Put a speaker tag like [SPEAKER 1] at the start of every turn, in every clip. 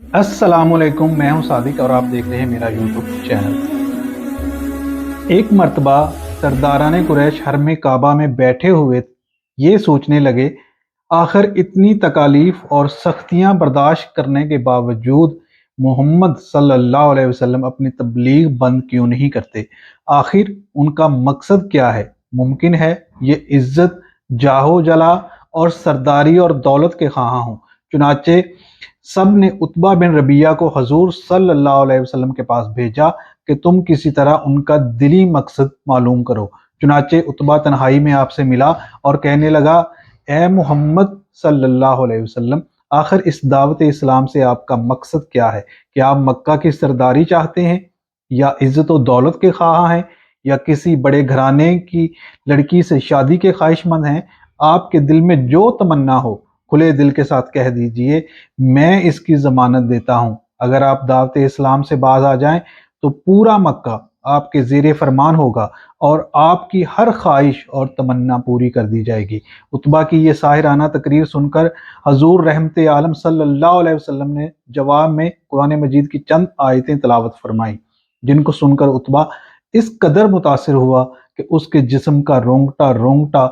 [SPEAKER 1] अस्सलाम वालेकुम, मैं हूं सादिक और आप देख रहे हैं मेरा यूट्यूब चैनल। एक मर्तबा सरदाराने कुरैश हरम काबा में बैठे हुए ये सोचने लगे, आखिर इतनी तकालीफ और सख्तियां बर्दाश्त करने के बावजूद मोहम्मद सल्लल्लाहु अलैहि वसल्लम अपनी तबलीग बंद क्यों नहीं करते। आखिर उनका मकसद क्या है। मुमकिन है ये इज्जत, जाहो जला और सरदारी और दौलत के ख्वाह हों। चुनाचे सब ने उतबा बिन रबिया को हजूर सल्लल्लाहु अलैहि वसल्लम के पास भेजा कि तुम किसी तरह उनका दिली मकसद मालूम करो। चुनाचे उतबा तन्हाई में आपसे मिला और कहने लगा, ए मोहम्मद सल्लल्लाहु अलैहि वसल्लम, आखिर इस दावत इस्लाम से आपका मकसद क्या है। क्या आप मक्का की सरदारी चाहते हैं, या इज्जत और दौलत के ख्वाह हैं, या किसी बड़े घराने की लड़की से शादी के ख्वाहिशमंद हैं। आपके दिल में जो तमन्ना हो खुले दिल के साथ कह दीजिए, मैं इसकी जमानत देता हूँ। अगर आप दावत इस्लाम से बाज आ जाएं तो पूरा मक्का आपके ज़ेरे फरमान होगा और आपकी हर ख्वाहिश और तमन्ना पूरी कर दी जाएगी। उतबा की ये साहिराना तकरीर सुनकर हजूर रहमत आलम सल्लल्लाहु अलैहि वसल्लम ने जवाब में कुरान मजीद की चंद आयतें तलावत फरमाई, जिनको सुनकर उतबा इस कदर मुतासिर हुआ कि उसके जिस्म का रोंगटा रोंगटा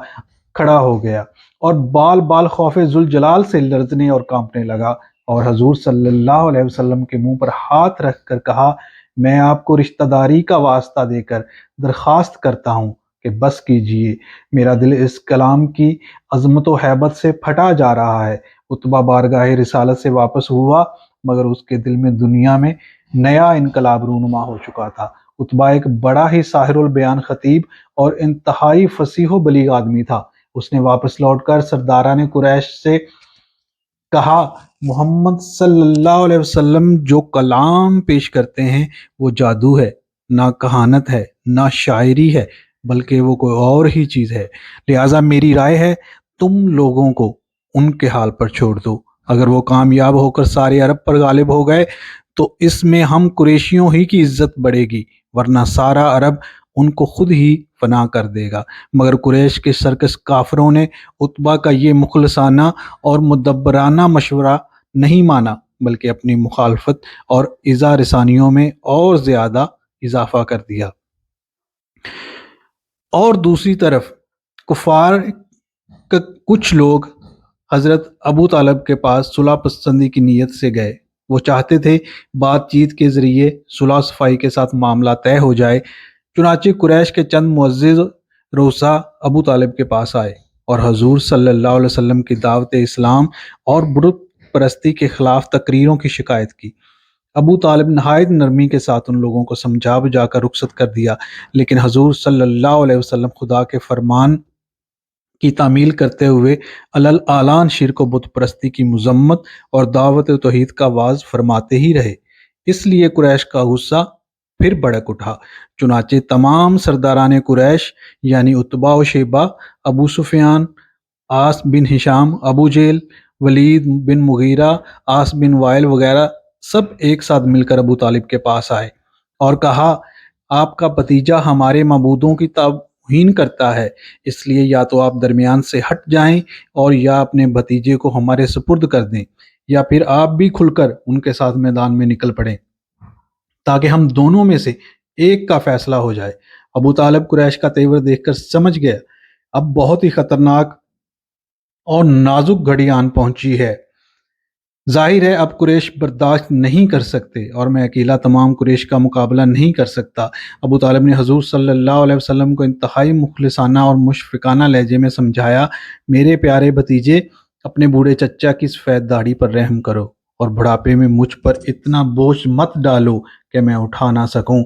[SPEAKER 1] खड़ा हो गया और बाल बाल खौफ जुल जलाल से लरजने और कांपने लगा, और हजूर सल्लल्लाहु अलैहि वसल्लम के मुंह पर हाथ रख कर कहा, मैं आपको रिश्तेदारी का वास्ता देकर दरख्वास्त करता हूँ कि बस कीजिए, मेरा दिल इस कलाम की अजमत व हैबत से फटा जा रहा है। उतबा बारगाह रिसालत से वापस हुआ, मगर उसके दिल में दुनिया में नया इनकलाब रूनुमा हो चुका था। उतबा एक बड़ा ही साहिरुल बयान खतीब और इंतहाई फसीह व बलीग आदमी था। उसने वापस लौटकर सरदाराने कुरैश से कहा, मोहम्मद सल्लल्लाहु अलैहि वसल्लम जो कलाम पेश करते हैं वो जादू है, ना कहानत है, ना शायरी है, बल्कि वो कोई और ही चीज़ है। लिहाजा मेरी राय है, तुम लोगों को उनके हाल पर छोड़ दो। अगर वो कामयाब होकर सारे अरब पर गालिब हो गए तो इसमें हम कुरैशियों ही की इज्जत बढ़ेगी, वरना सारा अरब उनको खुद ही फना कर देगा। मगर कुरैश के सरकस काफरों ने उतबा का ये मुखलसाना और मुदब्बराना मशवरा नहीं माना, बल्कि अपनी मुखालफत और इज़ा रसानियों में और ज़्यादा इजाफा कर दिया। और दूसरी तरफ कुफार का कुछ लोग हज़रत अबू तालब के पास सुलह पसंदी की नीयत से गए। वो चाहते थे बातचीत के ज़रिए सुलह सफाई के साथ मामला तय हो जाए। चुनाचे कुरैश के चंद मुअज़्ज़िज़ रोसा अबू तालिब के पास आए और हजूर सल्लल्लाहु अलैहि वसल्लम की दावत इस्लाम और बुत परस्ती के खिलाफ तकरीरों की शिकायत की। अबू तालिब नहायत नरमी के साथ उन लोगों को समझा बुझाकर रुखसत कर दिया, लेकिन हजूर सल्लल्लाहु अलैहि वसल्लम खुदा के फरमान की तामील करते हुए अलल आलान शिर्क व बुत परस्ती की मजम्मत और दावत तौहीद का वाज फरमाते ही रहे। इसलिए कुरैश का गुस्सा फिर भड़क उठा। चुनाचे तमाम सरदारान कुरैश यानी उतबा व शेबा, अबू सुफियान, आस bin Hisham, Abu jail, Waleed बिन मुगीरा, आस बिन वाइल वगैरह सब एक साथ मिलकर अबू तालिब के पास आए और कहा, आपका भतीजा हमारे मबूदों की तौहीन करता है, इसलिए या तो आप दरमियान से हट जाएं और या अपने भतीजे को हमारे सुपुर्द कर दें, या फिर आप भी खुलकर उनके साथ मैदान में निकल पड़ें, ताकि हम दोनों में से एक का फैसला हो जाए। अबू तालिब कुरैश का तेवर देखकर समझ गया, अब बहुत ही खतरनाक और नाजुक घड़ी आन पहुंची है। जाहिर है अब कुरैश बर्दाश्त नहीं कर सकते और मैं अकेला तमाम कुरैश का मुकाबला नहीं कर सकता। अबू तालिब ने हजूर सल्लल्लाहु अलैहि वसल्लम को इंतहाई मुखलिसाना और मुशफ़िकाना लहजे में समझाया, मेरे प्यारे भतीजे, अपने बूढ़े चचा की सफ़ेद दाढ़ी पर रहम करो और बुढ़ापे में मुझ पर इतना बोझ मत डालो कि मैं उठा ना सकूं।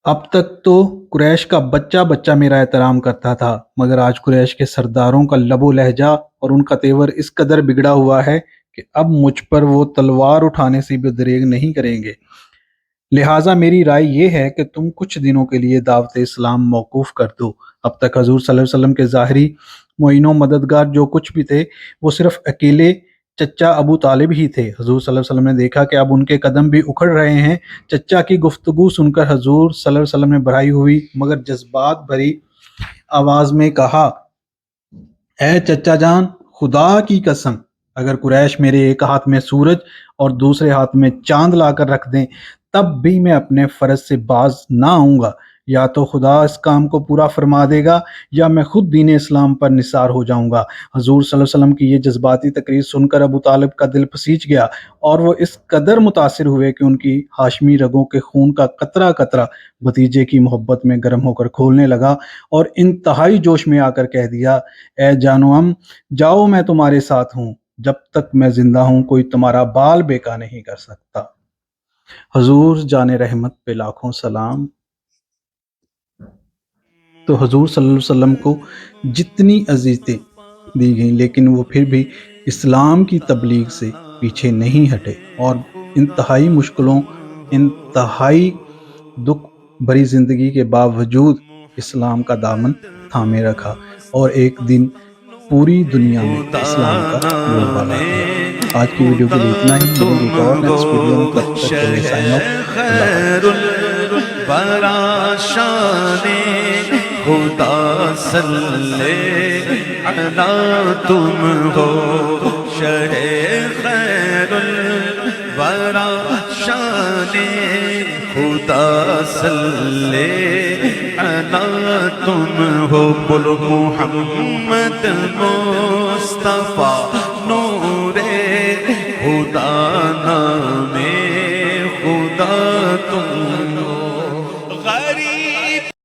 [SPEAKER 1] अब तक तो कुरैश का बच्चा बच्चा मेरा एहतराम करता था, मगर आज कुरैश के सरदारों का लबो लहजा और उनका तेवर इस कदर बिगड़ा हुआ है कि अब मुझ पर वो तलवार उठाने से भी दरेग नहीं करेंगे। लिहाजा मेरी राय ये है कि तुम कुछ दिनों के लिए दावत इस्लाम मौकूफ़ कर दो। अब तक हजूर सल्लल्लाहु अलैहि वसल्लम के ज़ाहरी मोइनो मददगार जो कुछ भी थे वो सिर्फ अकेले चचा अबू तालिब ही थे। हजूर सल्लल्लाहु अलैहि वसल्लम ने देखा कि अब उनके कदम भी उखड़ रहे हैं। चचा की गुफ्तगू सुनकर हजूर सल्लल्लाहु अलैहि वसल्लम ने बढ़ाई हुई मगर जज्बात भरी आवाज़ में कहा, ए चचा जान, खुदा की कसम, اگر قریش میرے ایک ہاتھ میں سورج اور دوسرے ہاتھ میں چاند لا کر رکھ دیں تب بھی میں اپنے فرض سے باز نہ آؤں گا، یا تو خدا اس کام کو پورا فرما دے گا یا میں خود دین اسلام پر نثار ہو جاؤں گا۔ حضور صلی اللہ علیہ وسلم کی یہ جذباتی تقریر سن کر ابو طالب کا دل پسیج گیا اور وہ اس قدر متاثر ہوئے کہ ان کی ہاشمی رگوں کے خون کا قطرہ قطرہ بھتیجے کی محبت میں گرم ہو کر کھولنے لگا اور انتہائی جوش میں آ کر کہہ دیا، اے جانو ام جاؤ، میں تمہارے ساتھ ہوں، جب تک میں زندہ ہوں کوئی تمہارا بال بیکا نہیں کر سکتا۔ حضور جان رحمت پہ لاکھوں سلام۔ تو حضور صلی اللہ علیہ وسلم کو جتنی عزیزتیں دی گئیں لیکن وہ پھر بھی اسلام کی تبلیغ سے پیچھے نہیں ہٹے اور انتہائی مشکلوں، انتہائی دکھ بھری زندگی کے باوجود اسلام کا دامن تھامے رکھا اور ایک دن پوری دنیا میں اسلام کا بول بالا کیا۔ آج کی ویڈیو کے لیے اتنا ہی، ملیں گے ایک اور نیکسٹ ویڈیو میں، تب تک کے لیے سائن آف، اللہ حافظ۔
[SPEAKER 2] برا شان خدا صلی علی تم ہو، شہ خیر الورا شان خدا صلی علی تم ہو، بولو محمد مصطفیٰ